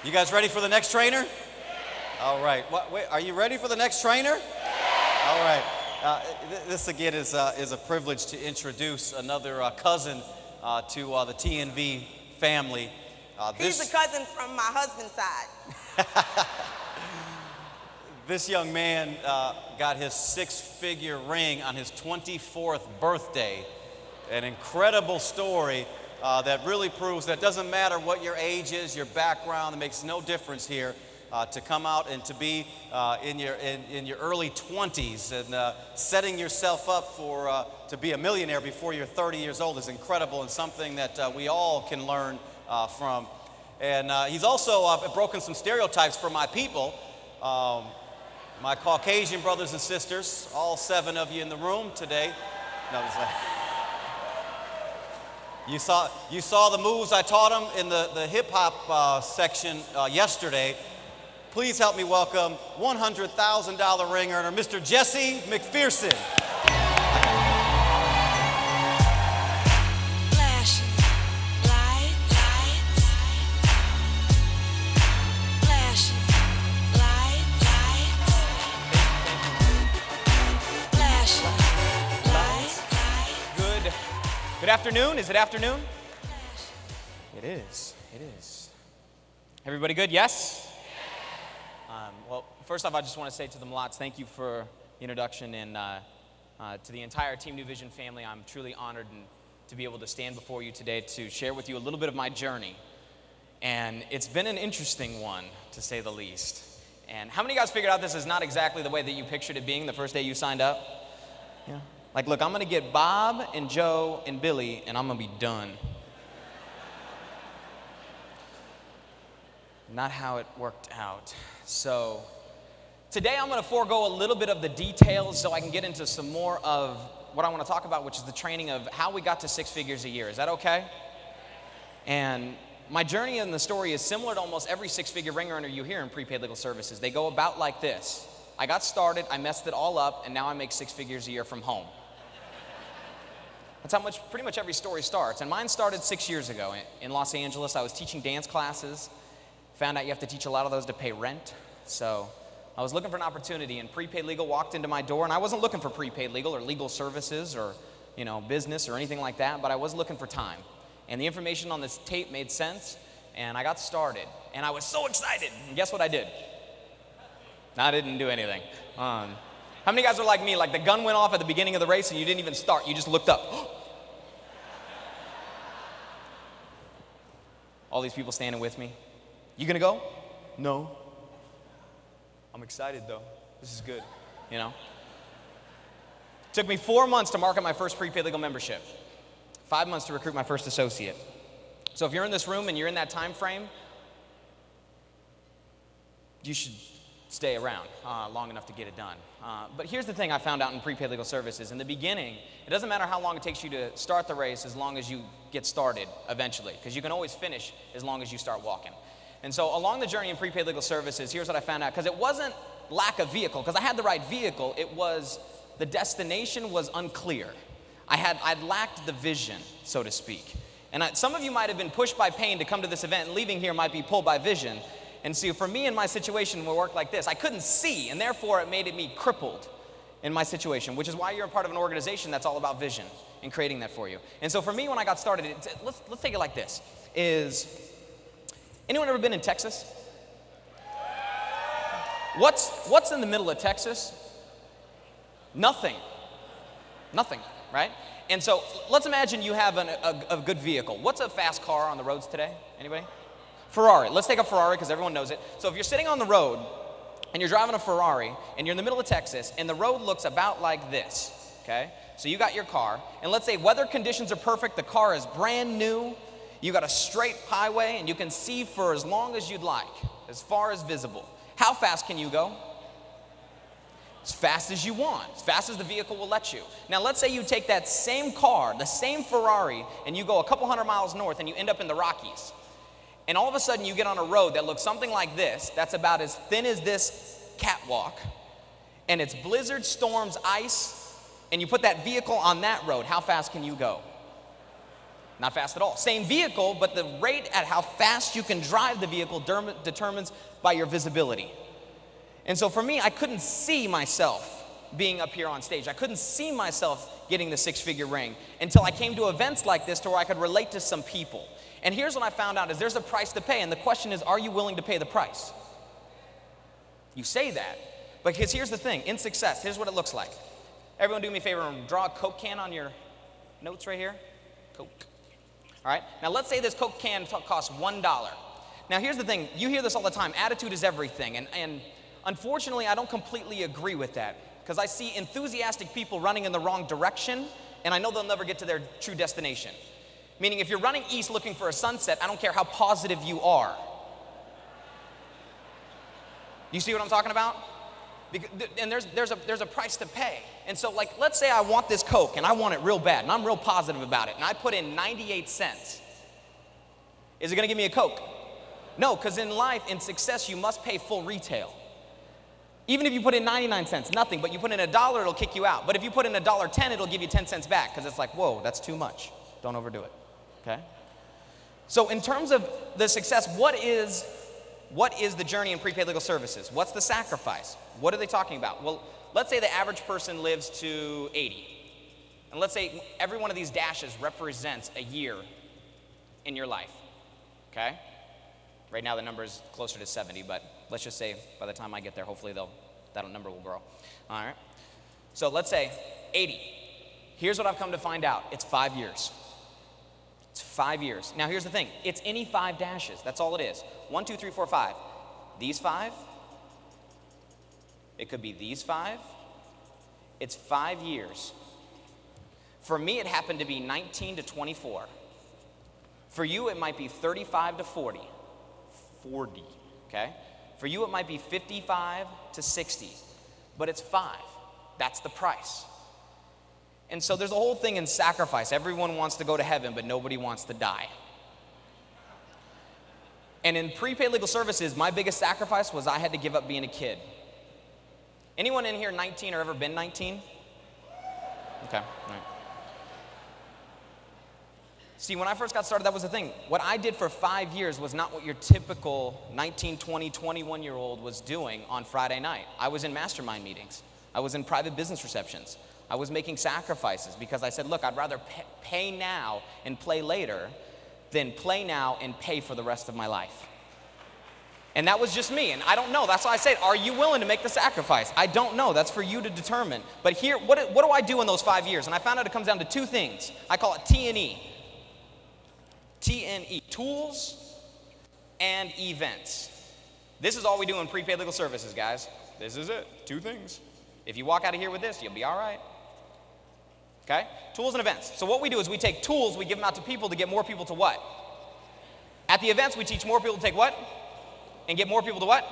You guys ready for the next trainer? All right. Wait, are you ready for the next trainer? All right. This again is a privilege to introduce another cousin to the TNV family. He's a cousin from my husband's side. This young man got his six-figure ring on his 24th birthday. An incredible story that really proves that it doesn't matter what your age is, your background, it makes no difference here. To come out and to be in your early 20s and setting yourself up for to be a millionaire before you're 30 years old is incredible and something that we all can learn from. And he's also broken some stereotypes for my people, my Caucasian brothers and sisters, all 7 of you in the room today. No, you saw the moves I taught him in the hip hop section yesterday. Please help me welcome $100,000 ring earner, Mr. Jesse Macpherson. Flashing lights, flashing lights, flashing lights. Good afternoon. Is it afternoon? It is. It is. Everybody good? Yes? Well, first off, I just want to say to the Malots, thank you for the introduction, and to the entire Team New Vision family, I'm truly honored to be able to stand before you today to share with you a little bit of my journey. And it's been an interesting one, to say the least. And how many of you guys figured out this is not exactly the way that you pictured it being the first day you signed up? Yeah. Like, look, I'm going to get Bob and Joe and Billy, and I'm going to be done. Not how it worked out. So today I'm going to forego a little bit of the details so I can get into some more of what I want to talk about, which is the training of how we got to 6 figures a year. Is that okay? And my journey in the story is similar to almost every 6-figure ring earner you hear in prepaid legal services. They go about like this. I got started, I messed it all up, and now I make 6 figures a year from home. That's how pretty much every story starts. And mine started 6 years ago in Los Angeles. I was teaching dance classes. Found out you have to teach a lot of those to pay rent. So I was looking for an opportunity, and prepaid legal walked into my door. And I wasn't looking for prepaid legal or legal services or, business or anything like that, but I was looking for time. And the information on this tape made sense, and I got started. And I was so excited. And guess what I did? I didn't do anything. How many guys are like me? Like the gun went off at the beginning of the race and you didn't even start. You just looked up. All these people standing with me. You gonna go? No. I'm excited though. This is good, Took me 4 months to market my first prepaid legal membership. 5 months to recruit my first associate. So if you're in this room and you're in that time frame, you should stay around long enough to get it done. But here's the thing I found out in prepaid legal services. In the beginning, it doesn't matter how long it takes you to start the race as long as you get started eventually, because you can always finish as long as you start walking. And so along the journey in prepaid legal services, here's what I found out, because it wasn't lack of vehicle, because I had the right vehicle, it was the destination was unclear. I'd lacked the vision, so to speak. And some of you might have been pushed by pain to come to this event, and leaving here might be pulled by vision. And so for me in my situation, it worked like this. I couldn't see, and therefore it made me crippled in my situation, which is why you're a part of an organization that's all about vision and creating that for you. And so for me, when I got started, let's take it like this. Anyone ever been in Texas? What's in the middle of Texas? Nothing. Nothing, right? And so let's imagine you have a good vehicle. What's a fast car on the roads today? Anybody? Ferrari. Let's take a Ferrari because everyone knows it. So if you're sitting on the road and you're driving a Ferrari and you're in the middle of Texas and the road looks about like this, okay? So you got your car, and let's say weather conditions are perfect, the car is brand new, you got a straight highway, and you can see for as long as you'd like, as far as visible. How fast can you go? As fast as you want, as fast as the vehicle will let you. Now let's say you take that same car, the same Ferrari, and you go a couple hundred miles north and you end up in the Rockies. And all of a sudden you get on a road that looks something like this, that's about as thin as this catwalk, and it's blizzard, storms, ice, and you put that vehicle on that road. How fast can you go? Not fast at all. Same vehicle, but the rate at how fast you can drive the vehicle determines by your visibility. And so for me, I couldn't see myself being up here on stage. I couldn't see myself getting the six-figure ring until I came to events like this to where I could relate to some people. And here's what I found out is there's a price to pay. And the question is, are you willing to pay the price? You say that, because here's the thing. In success, here's what it looks like. Everyone do me a favor and draw a Coke can on your notes right here. Coke. All right, now let's say this Coke can costs $1. Now here's the thing, you hear this all the time, attitude is everything, and unfortunately I don't completely agree with that, because I see enthusiastic people running in the wrong direction, and I know they'll never get to their true destination. Meaning if you're running east looking for a sunset, I don't care how positive you are. You see what I'm talking about? And there's a price to pay. And so like, let's say I want this Coke and I want it real bad and I'm real positive about it and I put in 98 cents. Is it gonna give me a Coke? No, because in life, in success, you must pay full retail. Even if you put in 99 cents, nothing, but you put in $1, it'll kick you out. But if you put in $1.10, it'll give you 10 cents back because it's like, whoa, that's too much. Don't overdo it, okay? So in terms of the success, what is the journey in prepaid legal services? What's the sacrifice? What are they talking about? Well, let's say the average person lives to 80. And let's say every one of these dashes represents a year in your life, okay? Right now the number is closer to 70, but let's just say by the time I get there, hopefully that number will grow. All right? So let's say 80. Here's what I've come to find out. It's 5 years. It's 5 years. Now here's the thing. It's any 5 dashes. That's all it is. 1, 2, 3, 4, 5. These 5. It could be these 5. It's 5 years. For me, it happened to be 19 to 24. For you, it might be 35 to 40. 40, okay? For you, it might be 55 to 60. But it's 5. That's the price. And so there's a whole thing in sacrifice. Everyone wants to go to heaven, but nobody wants to die. And in prepaid legal services, my biggest sacrifice was I had to give up being a kid. Anyone in here 19 or ever been 19? Okay, all right. See, when I first got started, that was the thing. What I did for 5 years was not what your typical 19, 20, 21-year-old was doing on Friday night. I was in mastermind meetings. I was in private business receptions. I was making sacrifices because I said, look, I'd rather pay now and play later than play now and pay for the rest of my life. And that was just me, and I don't know. That's why I say, are you willing to make the sacrifice? I don't know. That's for you to determine. But here, what do I do in those 5 years? And I found out it comes down to 2 things. I call it T&E. T&E, tools and events. This is all we do in prepaid legal services, guys. This is it, 2 things. If you walk out of here with this, you'll be all right. Okay? Tools and events. So what we do is we take tools, we give them out to people to get more people to what? At the events, we teach more people to take what? And get more people to what?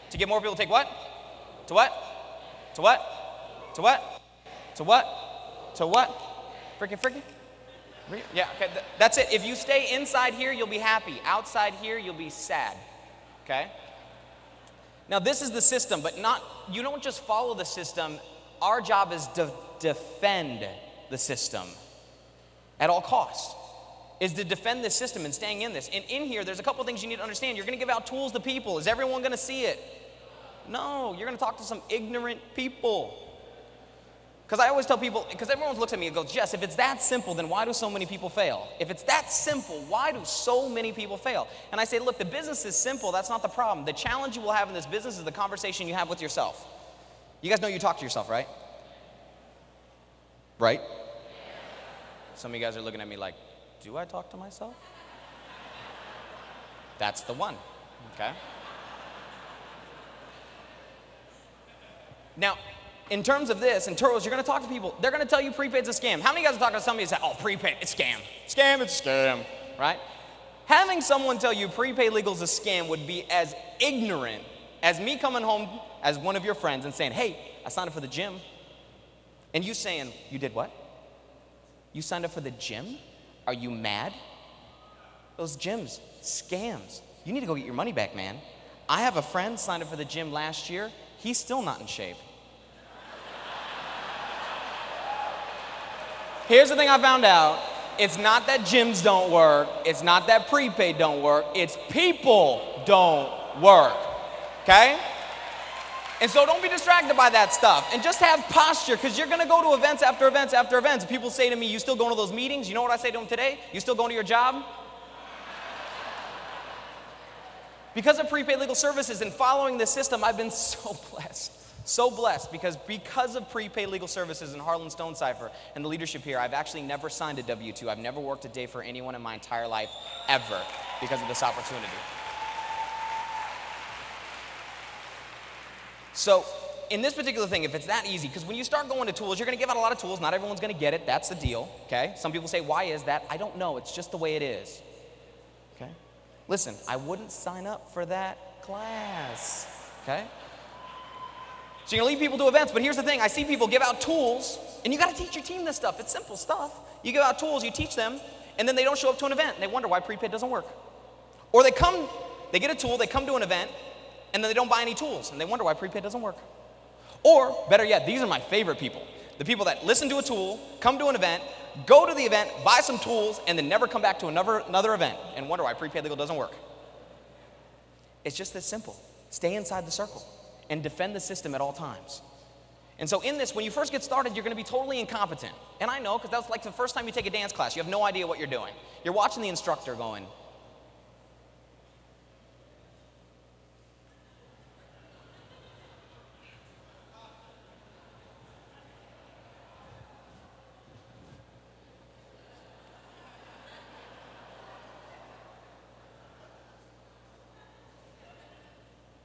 To get more people to take what? To what? To what? To what? To what? To what? Freaking? Yeah, okay, that's it. If you stay inside here, you'll be happy. Outside here, you'll be sad. Okay? Now, this is the system, but you don't just follow the system. Our job is to defend the system at all costs. Is to defend this system and staying in this. And in here, there's a couple things you need to understand. You're going to give out tools to people. Is everyone going to see it? No, you're going to talk to some ignorant people. Because I always tell people, because everyone looks at me and goes, Jess, if it's that simple, then why do so many people fail? If it's that simple, why do so many people fail? And I say, look, the business is simple. That's not the problem. The challenge you will have in this business is the conversation you have with yourself. You guys know you talk to yourself, right? Right? Some of you guys are looking at me like, do I talk to myself? That's the one, okay? Now, in terms of this, in Turos, you're going to talk to people. They're going to tell you prepaid's a scam. How many of you guys are talking to somebody and say, oh, prepaid, it's scam. Scam, it's a scam, right? Having someone tell you prepaid legal is a scam would be as ignorant as me coming home as one of your friends and saying, hey, I signed up for the gym. And you saying, you did what? You signed up for the gym? Are you mad? Those gyms, scams. You need to go get your money back, man. I have a friend signed up for the gym last year. He's still not in shape. Here's the thing I found out. It's not that gyms don't work. It's not that prepaid don't work. It's people don't work, okay? And so don't be distracted by that stuff. And just have posture, because you're going to go to events after events after events. People say to me, you still going to those meetings? You know what I say to them today? You still going to your job? Because of prepaid legal services and following this system, I've been so blessed. So blessed, because of prepaid legal services and Harlan Stone Cipher and the leadership here, I've actually never signed a W-2. I've never worked a day for anyone in my entire life, ever, because of this opportunity. So in this particular thing, if it's that easy, because when you start going to tools, you're going to give out a lot of tools. Not everyone's going to get it. That's the deal, okay? Some people say, why is that? I don't know. It's just the way it is, okay? Listen, I wouldn't sign up for that class, okay? So you're going to lead people to events, but here's the thing. I see people give out tools, and you got to teach your team this stuff. It's simple stuff. You give out tools, you teach them, and then they don't show up to an event, and they wonder why prepaid doesn't work. Or they get a tool, they come to an event, and then they don't buy any tools, and they wonder why prepaid doesn't work. Or, better yet, these are my favorite people. The people that listen to a tool, come to an event, go to the event, buy some tools, and then never come back to another event, and wonder why prepaid legal doesn't work. It's just this simple. Stay inside the circle and defend the system at all times. And so in this, when you first get started, you're going to be totally incompetent. And I know, because that's like the first time you take a dance class. You have no idea what you're doing. You're watching the instructor going,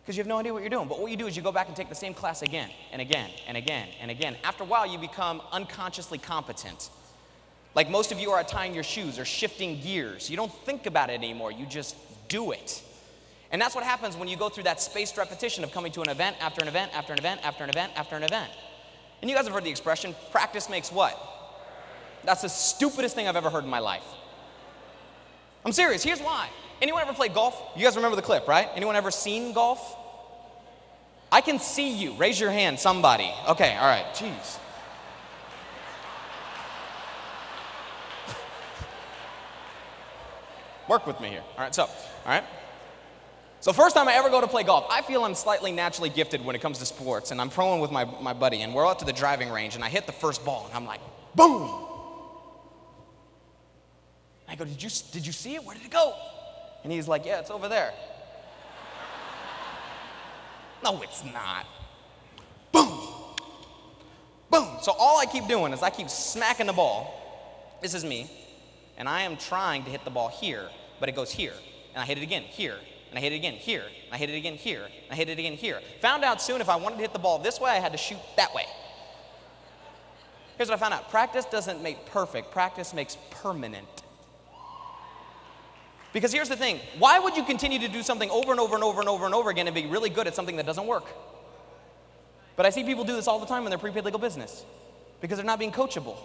because you have no idea what you're doing. But what you do is you go back and take the same class again and again and again and again. After a while, you become unconsciously competent. Like most of you are tying your shoes or shifting gears. You don't think about it anymore. You just do it. And that's what happens when you go through that spaced repetition of coming to an event after an event after an event after an event after an event. And you guys have heard the expression, practice makes what? That's the stupidest thing I've ever heard in my life. I'm serious. Here's why. Anyone ever played golf? You guys remember the clip, right? Anyone ever seen golf? I can see you. Raise your hand, somebody. Okay, all right. Jeez. Work with me here. All right. So first time I ever go to play golf, I feel I'm slightly naturally gifted when it comes to sports, and I'm proing with my buddy, and we're out to the driving range, and I hit the first ball, and I'm like, boom! I go, did you see it? Where did it go? And he's like, yeah, it's over there. No, it's not. Boom! Boom! So all I keep doing is I keep smacking the ball. This is me. And I am trying to hit the ball here, but it goes here. And I hit it again here. And I hit it again here. And I hit it again here. And I hit it again here. Found out soon if I wanted to hit the ball this way, I had to shoot that way. Here's what I found out. Practice doesn't make perfect. Practice makes permanent. Because here's the thing, why would you continue to do something over and over and over and over and over again and be really good at something that doesn't work? But I see people do this all the time in their prepaid legal business because they're not being coachable.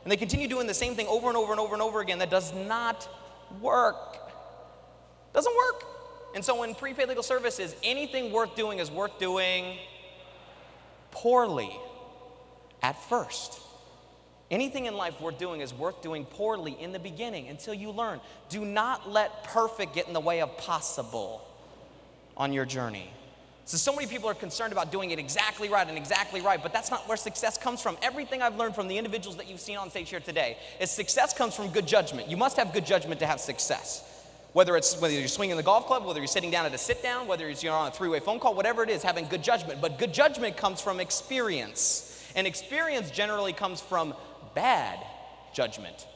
And they continue doing the same thing over and over and over and over again that does not work. Doesn't work. And so in prepaid legal services, anything worth doing is worth doing poorly at first. Anything in life worth doing is worth doing poorly in the beginning until you learn. Do not let perfect get in the way of possible on your journey. So many people are concerned about doing it exactly right, but that's not where success comes from. Everything I've learned from the individuals that you've seen on stage here today is success comes from good judgment. You must have good judgment to have success. Whether you're swinging the golf club, whether you're sitting down at a sit down, whether you're on a three-way phone call, whatever it is, having good judgment. But good judgment comes from experience. And experience generally comes from bad judgment.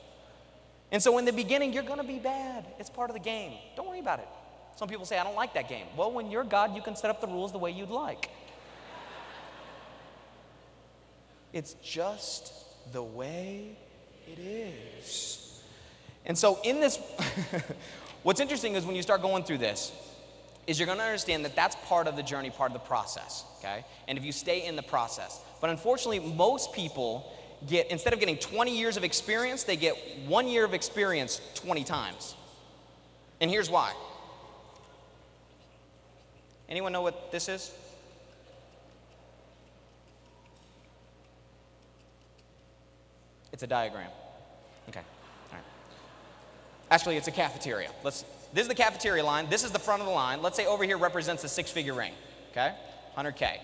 And so in the beginning, you're going to be bad. It's part of the game. Don't worry about it. Some people say, I don't like that game. Well, when you're God, you can set up the rules the way you'd like. It's just the way it is. And so in this, what's interesting is when you start going through this, is you're going to understand that that's part of the journey, part of the process, okay? And if you stay in the process. But unfortunately, most people instead of getting 20 years of experience, they get 1 year of experience 20 times. And here's why. Anyone know what this is? It's a diagram. Okay, all right. Actually, it's a cafeteria. This is the cafeteria line. This is the front of the line. Let's say over here represents a 6-figure ring, okay? 100K.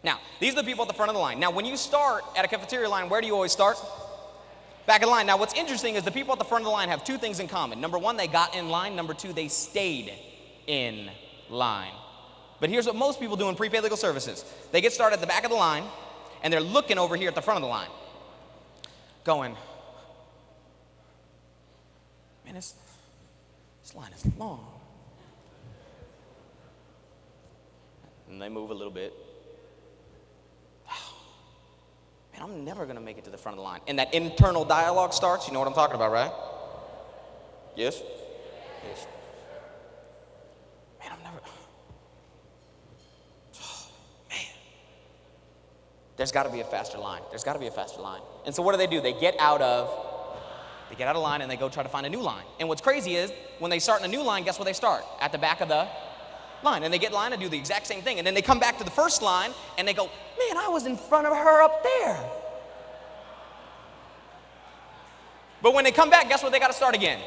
Now, these are the people at the front of the line. Now, when you start at a cafeteria line, where do you always start? Back of the line. Now, what's interesting is the people at the front of the line have 2 things in common. Number 1, they got in line. Number 2, they stayed in line. But here's what most people do in prepaid legal services. They get started at the back of the line, and they're looking over here at the front of the line, going, man, this line is long. And they move a little bit. Man, I'm never going to make it to the front of the line. And that internal dialogue starts. You know what I'm talking about, right? Yes? Yes. Man, I'm never. Oh, man. There's got to be a faster line. There's got to be a faster line. And so what do? They get out of line and they go try to find a new line. And what's crazy is when they start in a new line, guess where they start? At the back of the line. And they get in line and do the exact same thing. And then they come back to the first line and they go, man, I was in front of her up there. But when they come back, guess what? They got to start again.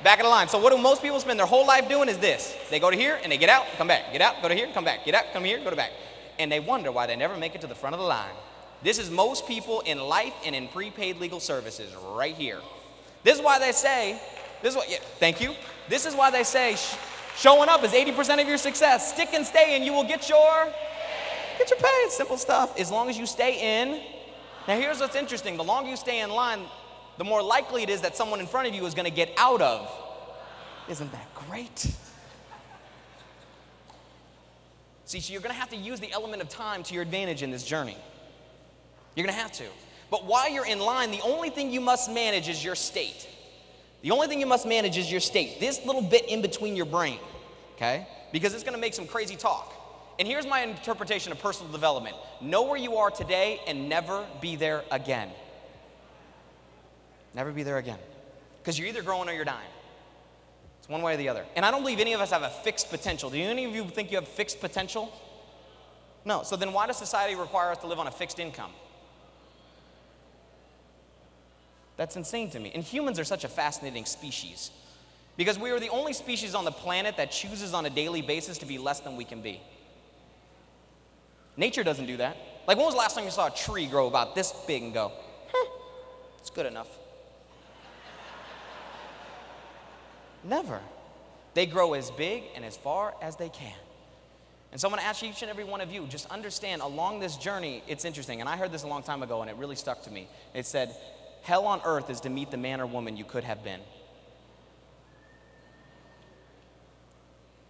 Back of the line. So what do most people spend their whole life doing is this. They go to here and they get out, come back. Get out, go to here, come back. Get out, come here, go to back. And they wonder why they never make it to the front of the line. This is most people in life and in prepaid legal services right here. This is why they say, thank you. This is why they say showing up is 80% of your success. Stick and stay and you will get your pay. It's simple stuff. As long as you stay in. Now here's what's interesting. The longer you stay in line, the more likely it is that someone in front of you is going to get out of. Isn't that great? See, so you're going to have to use the element of time to your advantage in this journey. You're going to have to. But while you're in line, the only thing you must manage is your state. The only thing you must manage is your state. This little bit in between your brain, okay? Because it's going to make some crazy talk. And here's my interpretation of personal development. Know where you are today and never be there again. Never be there again. Because you're either growing or you're dying. It's one way or the other. And I don't believe any of us have a fixed potential. Do any of you think you have fixed potential? No. So then why does society require us to live on a fixed income? That's insane to me. And humans are such a fascinating species. Because we are the only species on the planet that chooses on a daily basis to be less than we can be. Nature doesn't do that. Like, when was the last time you saw a tree grow about this big and go, it's good enough? Never. They grow as big and as far as they can. And so I'm going to ask each and every one of you, just understand along this journey, it's interesting. And I heard this a long time ago and it really stuck to me. It said, hell on earth is to meet the man or woman you could have been.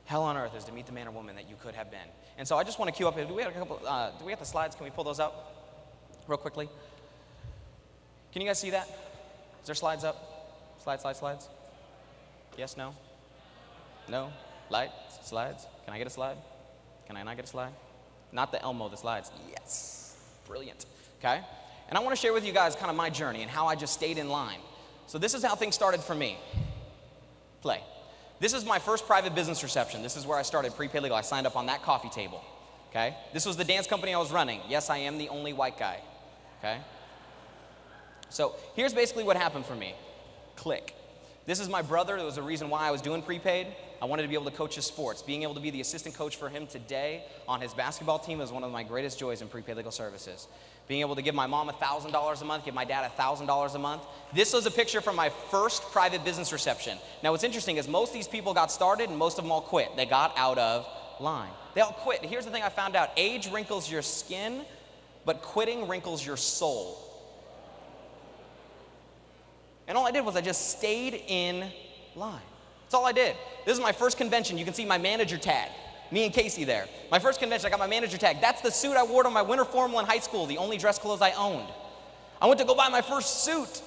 Hell on earth is to meet the man or woman that you could have been. And so I just want to cue up. Do we have the slides? Can we pull those up real quickly? Can you guys see that? Is there slides up? Slides? Yes, no? No? Lights? Slides? Can I get a slide? Can I not get a slide? Not the Elmo, the slides. Yes. Brilliant. Okay? And I want to share with you guys kind of my journey and how I just stayed in line. So this is how things started for me. Play. This is my first private business reception. This is where I started prepaid legal. I signed up on that coffee table. Okay? This was the dance company I was running. Yes, I am the only white guy. Okay? So here's basically what happened for me. Click. This is my brother. There was a reason why I was doing prepaid. I wanted to be able to coach his sports. Being able to be the assistant coach for him today on his basketball team is one of my greatest joys in prepaid legal services. Being able to give my mom $1,000 a month, give my dad $1,000 a month. This was a picture from my first private business reception. Now what's interesting is most of these people got started and most of them all quit. They got out of line. They all quit. Here's the thing I found out. Age wrinkles your skin, but quitting wrinkles your soul. And all I did was I just stayed in line. That's all I did. This is my first convention. You can see my manager tag. Me and Casey there. My first convention, I got my manager tag. That's the suit I wore to my winter formal in high school, the only dress clothes I owned. I went to go buy my first suit,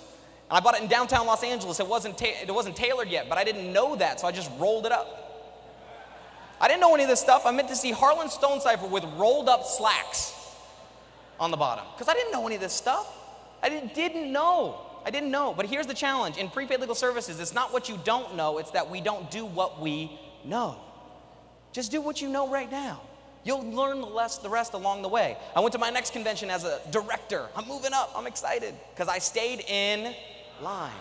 and I bought it in downtown Los Angeles. It wasn't tailored yet, but I didn't know that, so I just rolled it up. I didn't know any of this stuff. I meant to see Harlan Stonecipher with rolled up slacks on the bottom, because I didn't know any of this stuff. I didn't know. But here's the challenge. In prepaid legal services, it's not what you don't know, it's that we don't do what we know. Just do what you know right now. You'll learn the rest along the way. I went to my next convention as a director. I'm moving up. I'm excited because I stayed in line.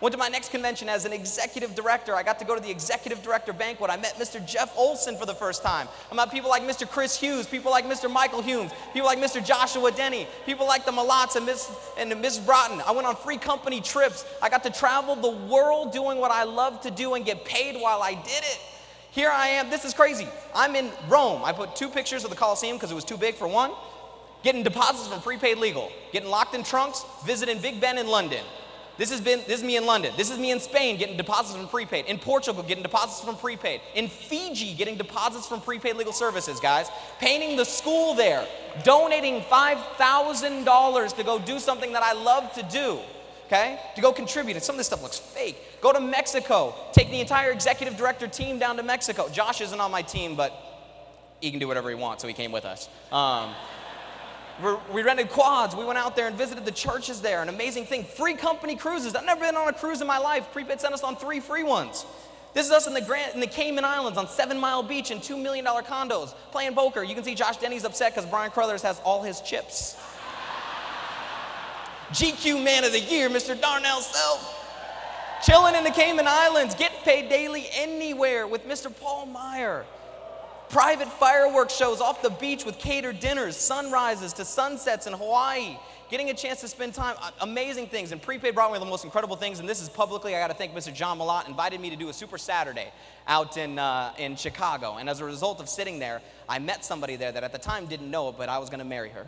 Went to my next convention as an executive director. I got to go to the executive director banquet. I met Mr. Jeff Olson for the first time. I met people like Mr. Chris Hughes, people like Mr. Michael Humes, people like Mr. Joshua Denny, people like the Malats and Miss Broughton. I went on free company trips. I got to travel the world doing what I love to do and get paid while I did it. Here I am. This is crazy. I'm in Rome. I put 2 pictures of the Colosseum because it was too big for one. Getting deposits from prepaid legal. Getting locked in trunks. Visiting Big Ben in London. This is me in London. This is me in Spain getting deposits from prepaid. In Portugal getting deposits from prepaid. In Fiji getting deposits from prepaid legal services, guys. Painting the school there. Donating $5,000 to go do something that I love to do. Okay? To go contribute. And some of this stuff looks fake. Go to Mexico. Take the entire executive director team down to Mexico. Josh isn't on my team, but he can do whatever he wants, so he came with us. We rented quads. We went out there and visited the churches there. An amazing thing. Free company cruises. I've never been on a cruise in my life. Prepaid sent us on 3 free ones. This is us in the Cayman Islands on 7 Mile Beach in $2 million condos playing poker. You can see Josh Denny's upset because Brian Crothers has all his chips. GQ Man of the Year, Mr. Darnell Self. Chilling in the Cayman Islands. Get paid daily anywhere with Mr. Paul Meyer. Private fireworks shows off the beach with catered dinners, sunrises to sunsets in Hawaii. Getting a chance to spend time, amazing things. And prepaid brought me one of the most incredible things, and this is publicly, I got to thank Mr. John Malott, invited me to do a Super Saturday out in Chicago. And as a result of sitting there, I met somebody there that at the time didn't know it, but I was going to marry her.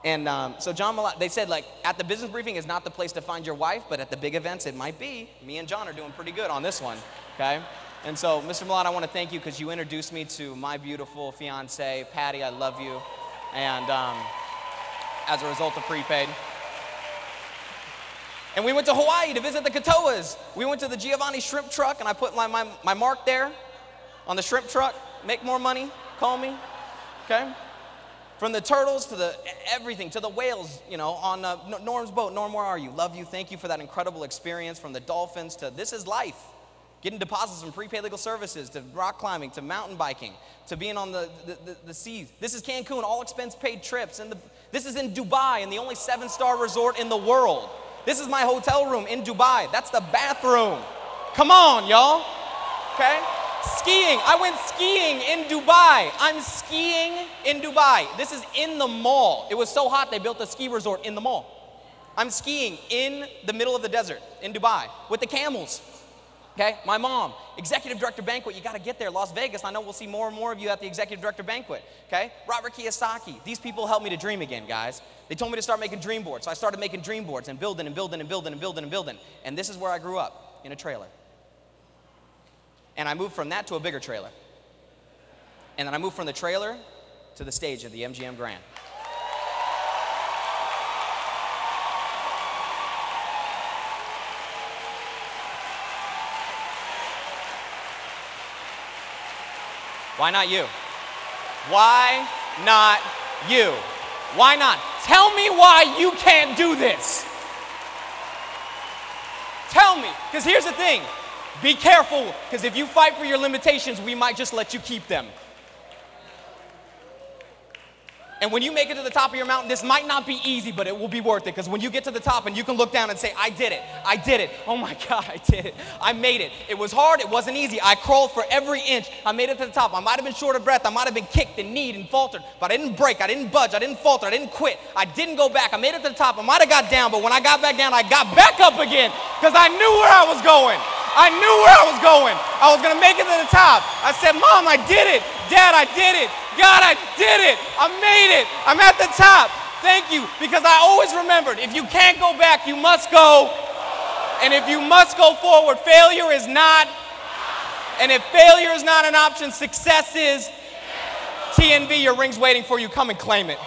And so John Malott, they said, like, at the business briefing is not the place to find your wife, but at the big events, it might be. Me and John are doing pretty good on this one, okay? And so, Mr. Malott, I want to thank you because you introduced me to my beautiful fiance, Patty. I love you. And as a result of prepaid. And we went to Hawaii to visit the Katoas. We went to the Giovanni shrimp truck, and I put my mark there on the shrimp truck. Make more money, call me, okay? From the turtles to the everything, to the whales, you know, on Norm's boat. Norm, where are you? Love you. Thank you for that incredible experience. From the dolphins to this is life. Getting deposits from prepaid legal services, to rock climbing, to mountain biking, to being on the seas. This is Cancun, all expense paid trips. And this is in Dubai, in the only 7-star resort in the world. This is my hotel room in Dubai. That's the bathroom. Come on, y'all. Okay? Skiing. I went skiing in Dubai. I'm skiing in Dubai. This is in the mall. It was so hot they built a ski resort in the mall. I'm skiing in the middle of the desert in Dubai with the camels. Okay, my mom, executive director banquet, you got to get there. Las Vegas, I know we'll see more and more of you at the executive director banquet. Okay, Robert Kiyosaki, these people helped me to dream again, guys. They told me to start making dream boards, so I started making dream boards and building and building and building and building and building. And this is where I grew up, in a trailer. And I moved from that to a bigger trailer. And then I moved from the trailer to the stage of the MGM Grand. Why not you? Why not you? Why not? Tell me why you can't do this. Tell me, because here's the thing. Be careful, because if you fight for your limitations, we might just let you keep them. And when you make it to the top of your mountain, this might not be easy, but it will be worth it. Because when you get to the top and you can look down and say, I did it. I did it. Oh my God, I did it. I made it. It was hard. It wasn't easy. I crawled for every inch. I made it to the top. I might have been short of breath. I might have been kicked and kneed and faltered. But I didn't break. I didn't budge. I didn't falter. I didn't quit. I didn't go back. I made it to the top. I might have got down. But when I got back down, I got back up again. Because I knew where I was going. I knew where I was going. I was going to make it to the top. I said, Mom, I did it. Dad, I did it. God, I did it. I made it. I'm at the top. Thank you. Because I always remembered, if you can't go back, you must go. And if you must go forward, failure is not. And if failure is not an option, success is. TNV, your ring's waiting for you. Come and claim it.